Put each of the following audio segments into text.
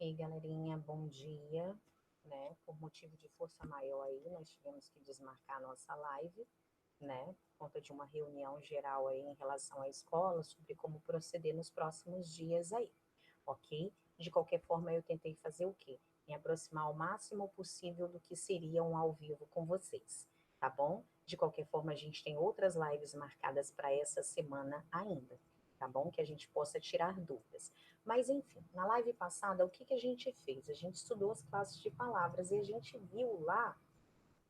E aí, galerinha, bom dia, né? Por motivo de força maior aí, nós tivemos que desmarcar a nossa live, né? Por conta de uma reunião geral aí em relação à escola, sobre como proceder nos próximos dias aí, ok? De qualquer forma, eu tentei fazer o quê? Me aproximar o máximo possível do que seria um ao vivo com vocês, tá bom? De qualquer forma, a gente tem outras lives marcadas para essa semana ainda, tá bom? Que a gente possa tirar dúvidas. Mas, enfim, na live passada, o que que a gente fez? A gente estudou as classes de palavras e a gente viu lá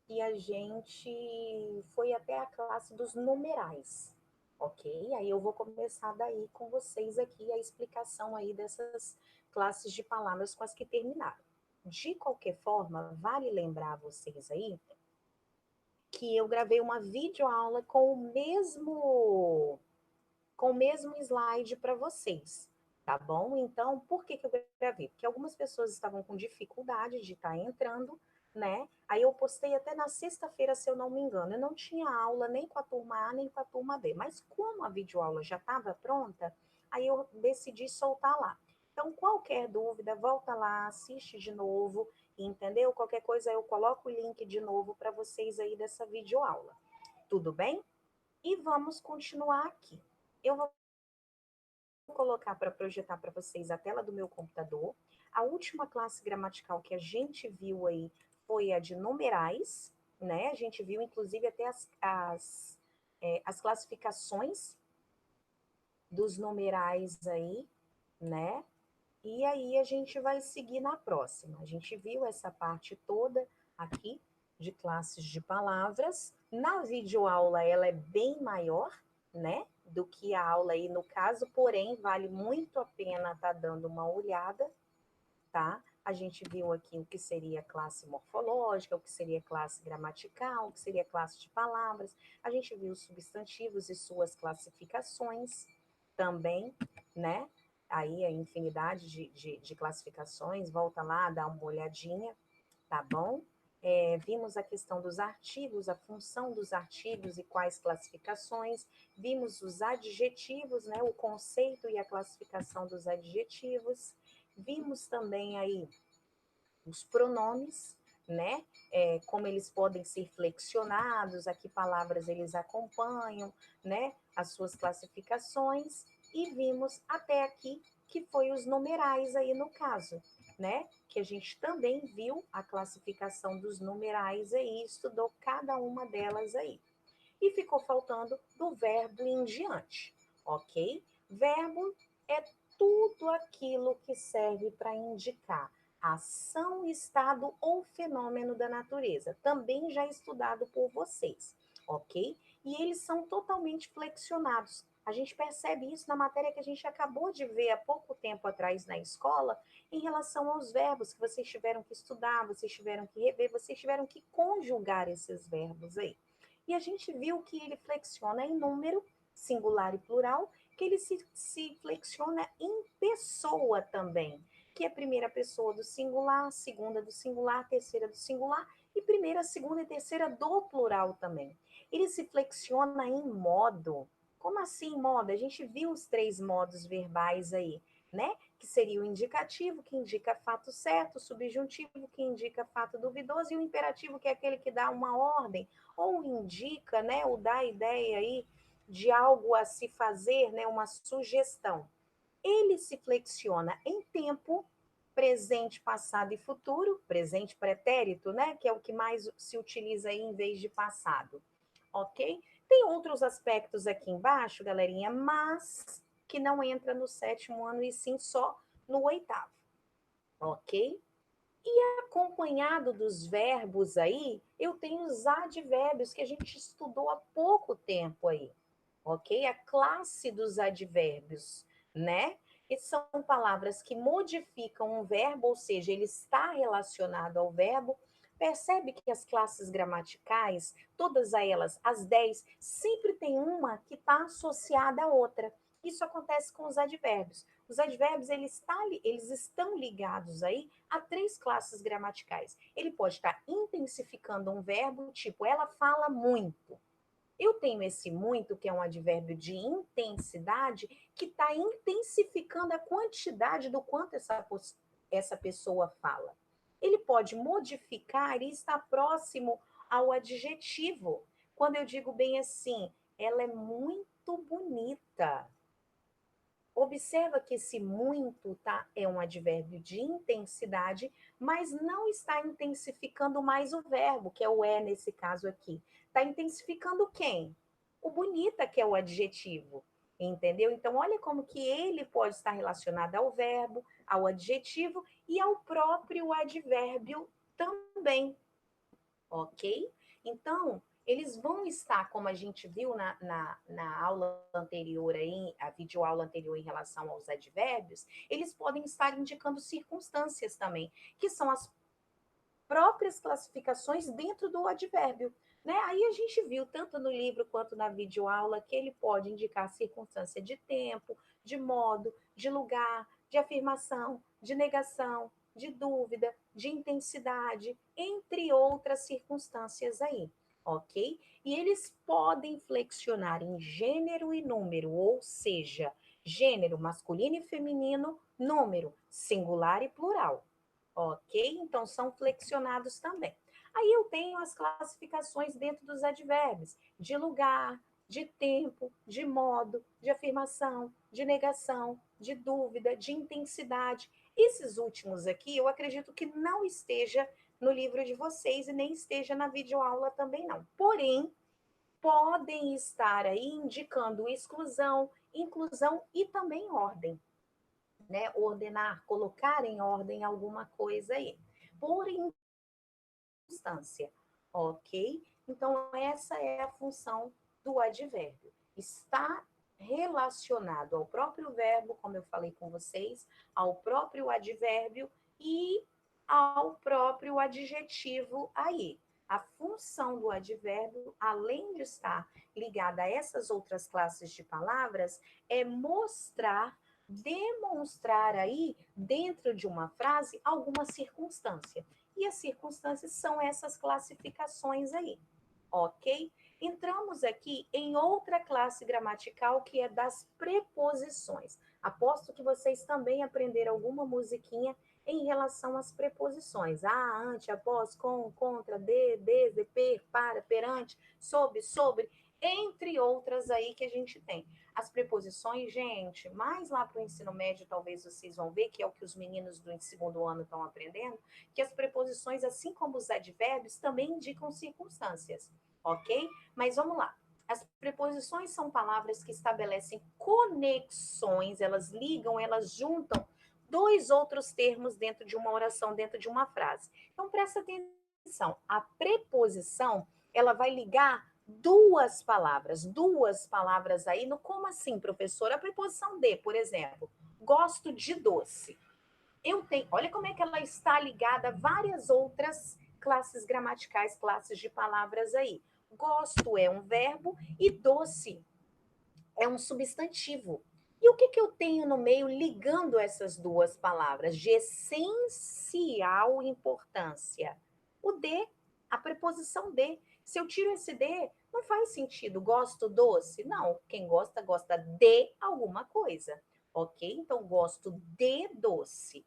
que a gente foi até a classe dos numerais, ok? Aí eu vou começar daí com vocês aqui a explicação aí dessas classes de palavras com as que terminaram. De qualquer forma, vale lembrar vocês aí que eu gravei uma videoaula com o mesmo slide para vocês, tá bom? Então, por que que eu gravei? Porque algumas pessoas estavam com dificuldade de estar entrando, né? Aí eu postei até na sexta-feira, se eu não me engano. Eu não tinha aula nem com a turma A, nem com a turma B. Mas como a videoaula já estava pronta, aí eu decidi soltar lá. Então, qualquer dúvida, volta lá, assiste de novo, entendeu? Qualquer coisa eu coloco o link de novo para vocês aí dessa videoaula. Tudo bem? E vamos continuar aqui. Eu vou colocar para projetar para vocês a tela do meu computador. A última classe gramatical que a gente viu aí foi a de numerais, né? A gente viu, inclusive, até as classificações dos numerais aí, né? E aí a gente vai seguir na próxima. A gente viu essa parte toda aqui de classes de palavras. Na videoaula ela é bem maior, né, do que a aula aí no caso, porém vale muito a pena estar dando uma olhada, tá? A gente viu aqui o que seria classe morfológica, o que seria classe gramatical, o que seria classe de palavras. A gente viu os substantivos e suas classificações também, né? Aí a infinidade de classificações, volta lá, dá uma olhadinha, tá bom? Vimos a questão dos artigos, a função dos artigos e quais classificações, vimos os adjetivos, né, o conceito e a classificação dos adjetivos, vimos também aí os pronomes, né, como eles podem ser flexionados, a que palavras eles acompanham, né, as suas classificações, e vimos até aqui que foi os numerais aí no caso, né? Que a gente também viu a classificação dos numerais aí, estudou cada uma delas aí. E ficou faltando do verbo em diante, ok? Verbo é tudo aquilo que serve para indicar ação, estado ou fenômeno da natureza, também já estudado por vocês, ok? E eles são totalmente flexionados. A gente percebe isso na matéria que a gente acabou de ver há pouco tempo atrás na escola, em relação aos verbos que vocês tiveram que estudar, vocês tiveram que rever, vocês tiveram que conjugar esses verbos aí. E a gente viu que ele flexiona em número, singular e plural, que ele se flexiona em pessoa também, que é a primeira pessoa do singular, segunda do singular, terceira do singular e primeira, segunda e terceira do plural também. Ele se flexiona em modo. Como assim modo? A gente viu os três modos verbais aí, né? Que seria o indicativo, que indica fato certo, o subjuntivo, que indica fato duvidoso, e o imperativo, que é aquele que dá uma ordem, ou indica, né, ou dá a ideia aí de algo a se fazer, né, uma sugestão. Ele se flexiona em tempo, presente, passado e futuro, presente pretérito, né, que é o que mais se utiliza aí em vez de passado, ok? Tem outros aspectos aqui embaixo, galerinha, mas que não entra no sétimo ano e sim só no oitavo, ok? Acompanhado dos verbos aí, eu tenho os advérbios que a gente estudou há pouco tempo aí, ok? A classe dos advérbios, né? E são palavras que modificam um verbo, ou seja, ele está relacionado ao verbo. Percebe que as classes gramaticais, todas elas, as 10, sempre tem uma que está associada à outra. Isso acontece com os advérbios. Os advérbios, eles estão ligados aí a três classes gramaticais. Ele pode estar intensificando um verbo, tipo, ela fala muito. Eu tenho esse muito, que é um advérbio de intensidade, que está intensificando a quantidade do quanto essa pessoa fala. Ele pode modificar e estar próximo ao adjetivo. Quando eu digo bem assim, ela é muito bonita. Observa que esse muito, tá, é um advérbio de intensidade, mas não está intensificando mais o verbo, que é o é nesse caso aqui. Está intensificando quem? O bonita, que é o adjetivo. Entendeu? Então, olha como que ele pode estar relacionado ao verbo, ao adjetivo e ao próprio advérbio também, ok? Então, eles vão estar, como a gente viu na aula anterior aí, a videoaula anterior em relação aos advérbios, eles podem estar indicando circunstâncias também, que são as próprias classificações dentro do advérbio. Né? Aí a gente viu, tanto no livro quanto na videoaula, que ele pode indicar circunstância de tempo, de modo, de lugar, de afirmação, de negação, de dúvida, de intensidade, entre outras circunstâncias aí, ok? E eles podem flexionar em gênero e número, ou seja, gênero masculino e feminino, número singular e plural. Ok? Então, são flexionados também. Aí eu tenho as classificações dentro dos advérbios, de lugar, de tempo, de modo, de afirmação, de negação, de dúvida, de intensidade. Esses últimos aqui, eu acredito que não esteja no livro de vocês e nem esteja na videoaula também não. Porém, podem estar aí indicando exclusão, inclusão e também ordem, né? Ordenar, colocar em ordem alguma coisa aí. Por instância, ok? Então, essa é a função do advérbio. Está relacionado ao próprio verbo, como eu falei com vocês, ao próprio advérbio e ao próprio adjetivo aí. A função do advérbio, além de estar ligada a essas outras classes de palavras, é mostrar, demonstrar aí, dentro de uma frase, alguma circunstância. E as circunstâncias são essas classificações aí, ok? Entramos aqui em outra classe gramatical que é das preposições. Aposto que vocês também aprenderam alguma musiquinha em relação às preposições. A, ante, após, com, contra, de, desde, per, para, perante, sob, sobre, entre outras aí que a gente tem. As preposições, gente, mais lá para o ensino médio, talvez vocês vão ver, que é o que os meninos do segundo ano estão aprendendo, que as preposições, assim como os advérbios, também indicam circunstâncias, ok? Mas vamos lá. As preposições são palavras que estabelecem conexões, elas ligam, elas juntam dois outros termos dentro de uma oração, dentro de uma frase. Então, presta atenção. A preposição, ela vai ligar duas palavras aí. No, como assim, professora? A preposição de, por exemplo, gosto de doce. Eu tenho, olha como é que ela está ligada a várias outras classes gramaticais, classes de palavras aí. Gosto é um verbo e doce é um substantivo. E o que, que eu tenho no meio ligando essas duas palavras de essencial importância? O de, a preposição de. Se eu tiro esse de, não faz sentido. Gosto doce? Não. Quem gosta, gosta de alguma coisa. Ok? Então, gosto de doce.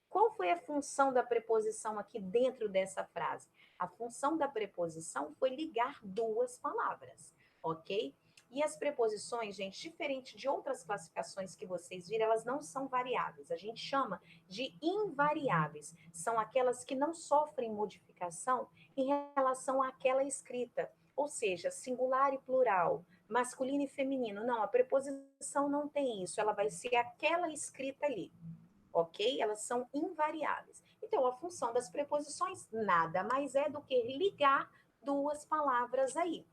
Qual foi a função da preposição aqui dentro dessa frase? A função da preposição foi ligar duas palavras, ok? E as preposições, gente, diferente de outras classificações que vocês viram, elas não são variáveis. A gente chama de invariáveis. São aquelas que não sofrem modificação em relação àquela escrita. Ou seja, singular e plural, masculino e feminino. Não, a preposição não tem isso. Ela vai ser aquela escrita ali, ok? Elas são invariáveis. Então, a função das preposições nada mais é do que ligar duas palavras aí,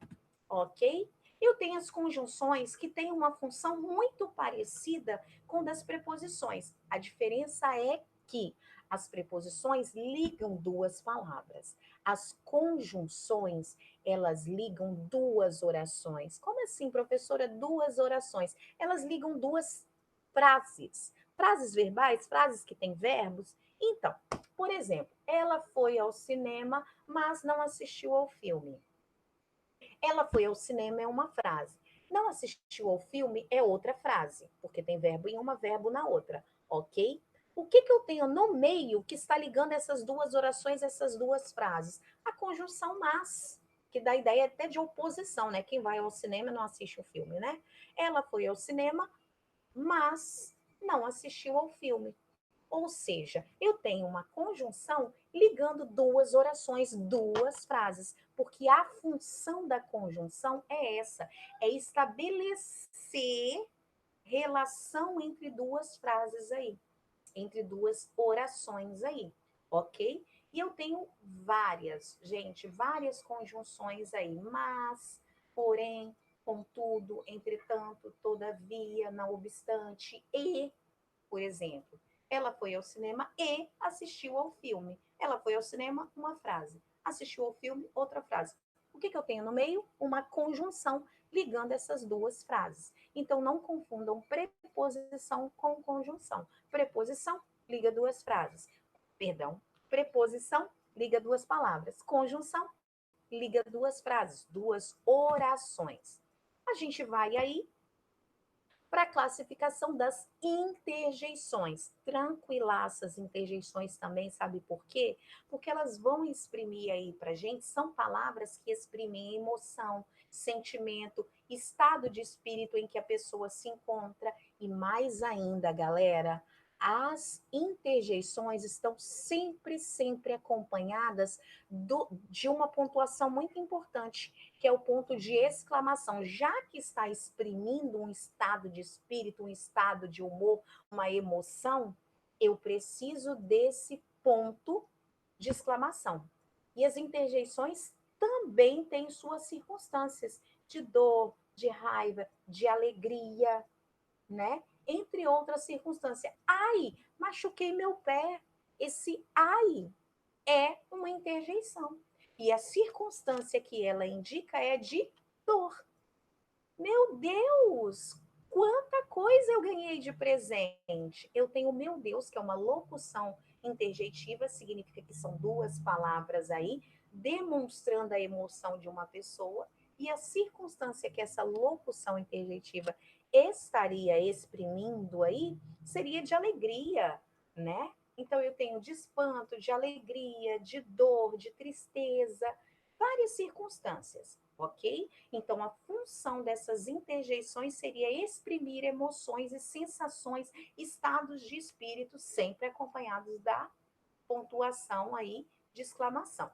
ok? Eu tenho as conjunções que têm uma função muito parecida com das preposições. A diferença é que as preposições ligam duas palavras. As conjunções, elas ligam duas orações. Como assim, professora? Duas orações. Elas ligam duas frases. Frases verbais, frases que têm verbos. Então, por exemplo, ela foi ao cinema, mas não assistiu ao filme. Ela foi ao cinema é uma frase. Não assistiu ao filme é outra frase, porque tem verbo em uma, verbo na outra, ok? O que que eu tenho no meio que está ligando essas duas orações, essas duas frases? A conjunção mas, que dá a ideia até de oposição, né? Quem vai ao cinema não assiste o filme, né? Ela foi ao cinema, mas não assistiu ao filme. Ou seja, eu tenho uma conjunção ligando duas orações, duas frases, porque a função da conjunção é essa, é estabelecer relação entre duas frases aí, entre duas orações aí, ok? E eu tenho várias, gente, várias conjunções aí, mas, porém, contudo, entretanto, todavia, não obstante, e, por exemplo, ela foi ao cinema e assistiu ao filme. Ela foi ao cinema, uma frase. Assistiu ao filme, outra frase. O que, que eu tenho no meio? Uma conjunção ligando essas duas frases. Então, não confundam preposição com conjunção. Preposição liga duas frases. Perdão. Preposição liga duas palavras. Conjunção liga duas frases, duas orações. A gente vai aí para a classificação das interjeições. Tranquilaças interjeições também, sabe por quê? Porque elas vão exprimir aí para gente, são palavras que exprimem emoção, sentimento, estado de espírito em que a pessoa se encontra e mais ainda, galera, as interjeições estão sempre, sempre acompanhadas de uma pontuação muito importante, que é o ponto de exclamação. Já que está exprimindo um estado de espírito, um estado de humor, uma emoção, eu preciso desse ponto de exclamação. E as interjeições também têm suas circunstâncias de dor, de raiva, de alegria, né? Entre outras circunstâncias. Ai, machuquei meu pé. Esse ai é uma interjeição. E a circunstância que ela indica é de dor. Meu Deus! Quanta coisa eu ganhei de presente! Eu tenho meu Deus, que é uma locução interjeitiva, significa que são duas palavras aí, demonstrando a emoção de uma pessoa, e a circunstância que essa locução interjeitiva estaria exprimindo aí seria de alegria, né? Então eu tenho de espanto, de alegria, de dor, de tristeza, várias circunstâncias, ok? Então, a função dessas interjeições seria exprimir emoções e sensações, estados de espírito, sempre acompanhados da pontuação aí de exclamação.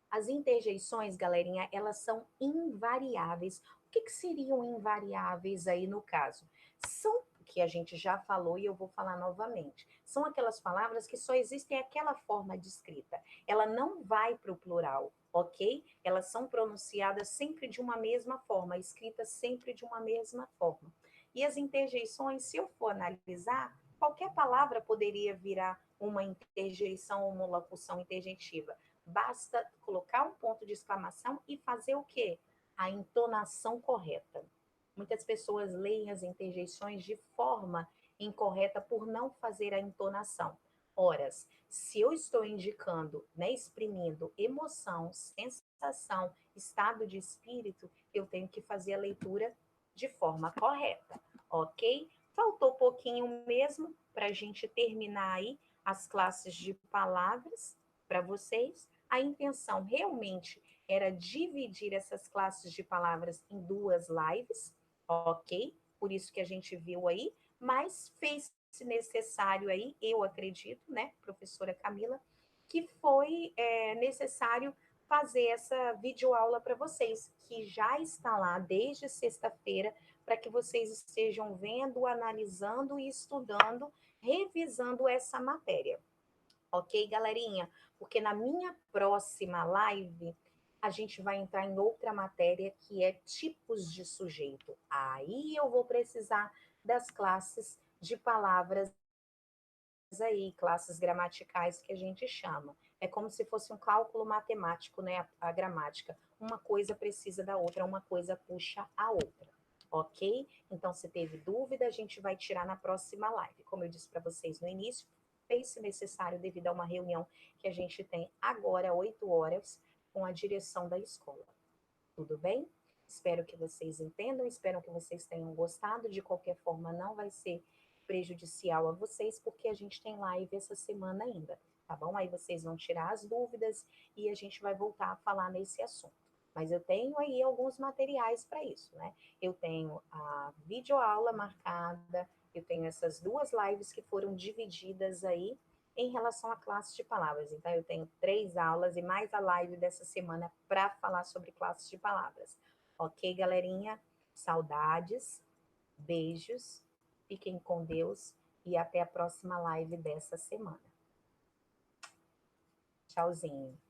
As interjeições, galerinha, elas são invariáveis. O que, que seriam invariáveis aí no caso? São, que a gente já falou e eu vou falar novamente, são aquelas palavras que só existem aquela forma de escrita. Ela não vai para o plural, ok? Elas são pronunciadas sempre de uma mesma forma, escritas sempre de uma mesma forma. E as interjeições, se eu for analisar, qualquer palavra poderia virar uma interjeição ou uma locução interjeitiva. Basta colocar um ponto de exclamação e fazer o quê? A entonação correta. Muitas pessoas leem as interjeições de forma incorreta por não fazer a entonação. Ora, se eu estou indicando, né, exprimindo emoção, sensação, estado de espírito, eu tenho que fazer a leitura de forma correta, ok? Faltou pouquinho mesmo para a gente terminar aí as classes de palavras para vocês. A intenção realmente era dividir essas classes de palavras em duas lives, ok? Por isso que a gente viu aí, mas fez-se necessário aí, eu acredito, né, professora Camila, que foi necessário fazer essa videoaula para vocês, que já está lá desde sexta-feira, para que vocês estejam vendo, analisando e estudando, revisando essa matéria. Ok, galerinha? Porque na minha próxima live a gente vai entrar em outra matéria que é tipos de sujeito. Aí eu vou precisar das classes de palavras aí, classes gramaticais que a gente chama. É como se fosse um cálculo matemático, né? A gramática. Uma coisa precisa da outra, uma coisa puxa a outra. Ok? Então, se teve dúvida, a gente vai tirar na próxima live. Como eu disse para vocês no início, fez-se necessário devido a uma reunião que a gente tem agora, 8 horas, com a direção da escola. Tudo bem? Espero que vocês entendam, espero que vocês tenham gostado. De qualquer forma, não vai ser prejudicial a vocês, porque a gente tem live essa semana ainda, tá bom? Aí vocês vão tirar as dúvidas e a gente vai voltar a falar nesse assunto. Mas eu tenho aí alguns materiais para isso, né? Eu tenho a videoaula marcada, eu tenho essas duas lives que foram divididas aí em relação à classe de palavras. Então, eu tenho 3 aulas e mais a live dessa semana para falar sobre classes de palavras. Ok, galerinha? Saudades, beijos, fiquem com Deus e até a próxima live dessa semana. Tchauzinho.